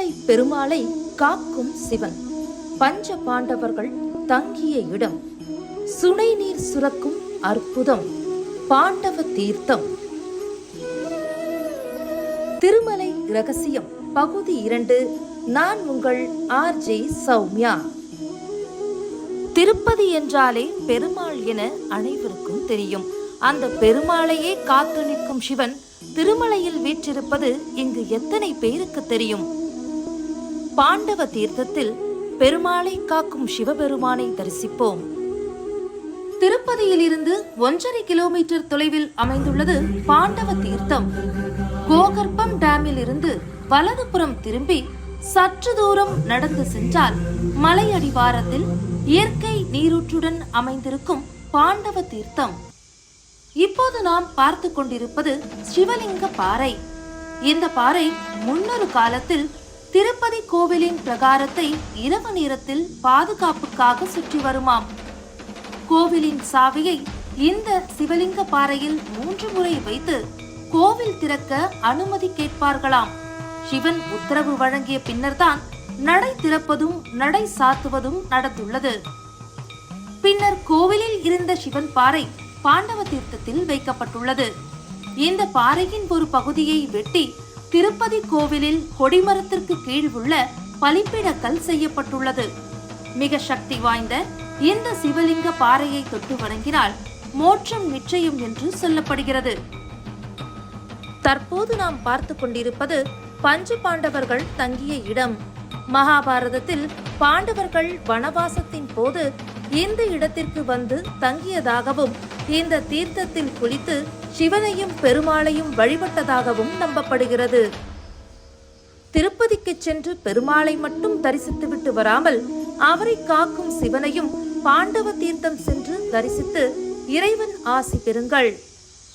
திருமலை பெருமாளை காக்கும் சிவன், பஞ்ச பாண்டவர்கள் தங்கிய இடம், சுனை நீர் சுரக்கும் அற்புதம், பாண்டவ தீர்த்தம். திருமலை ரகசியம் பகுதி 2. நான் உங்கள் ஆர்ஜே சௌமியா. திருப்பதி என்றாலே பெருமாள் என அனைவருக்கும் தெரியும். அந்த பெருமாளையே காத்து நிற்கும் சிவன் திருமலையில் வீற்றிருப்பது இங்கு எத்தனை பேருக்கு தெரியும்? பாண்டவ தீர்த்தத்தில் பெருமாளை காக்கும் சிவபெருமானை தரிசிப்போம். திருப்பதியிலிருந்து 1.5 கிலோமீட்டர் தொலைவில் அமைந்துள்ளது பாண்டவ தீர்த்தம். கோகர்ப்பம் டேமில் இருந்து வலதுபுறம் திரும்பி சற்று தூரம் நடந்து சென்றால் மலையடிவாரத்தில் இயற்கை நீரூற்றுடன் அமைந்திருக்கும் பாண்டவ தீர்த்தம். இப்போது நாம் பார்த்து கொண்டிருப்பது சிவலிங்க பாறை. இந்த பாறை முன்னொரு காலத்தில் திருப்பதி கோவிலின் பிரகாரத்தை இரவு நேரத்தில் பாதுகாப்புக்காக சுற்றி வருமாம். கோவிலின் சாவியை இந்த சிவலிங்க பாறையில் 3 முறை வைத்து கோவில் திறக்க அனுமதி கேட்பார்களாம். சிவன் உத்தரவு வழங்கிய பின்னர்தான் நடை திறப்பதும் நடை சாத்துவதும் நடந்துள்ளது. பின்னர் கோவிலில் இருந்த சிவன் பாறை பாண்டவ தீர்த்தத்தில் வைக்கப்பட்டுள்ளது. இந்த பாறையின் ஒரு பகுதியை வெட்டி திருப்பதி கோவிலில் கொடிமரத்திற்கு கீழ் உள்ள பலிப்பிடக்கல் செய்யப்பட்டுள்ளது. மிக சக்தி வாய்ந்த இந்த சிவலிங்க பாறையை தொட்டு வணங்கினால் மோட்சம் நிச்சயம் என்று சொல்லப்படுகிறது. தற்போது நாம் பார்த்து கொண்டிருப்பது பஞ்ச பாண்டவர்கள் தங்கிய இடம். மகாபாரதத்தில் பாண்டவர்கள் வனவாசத்தின் போது இந்த இடத்திற்கு வந்து தங்கியதாகவும் இந்த தீர்த்தத்தில் குளித்து சிவனையும் பெருமாளையும் வழிபட்டதாகவும் நம்பப்படுகிறது. திருப்பதிக்கு சென்று பெருமாளை மட்டும் தரிசித்துவிட்டு வராமல் அவரை காக்கும் சிவனையும் பாண்டவ தீர்த்தம் சென்று தரிசித்து இறைவன் ஆசி பெறுங்கள்.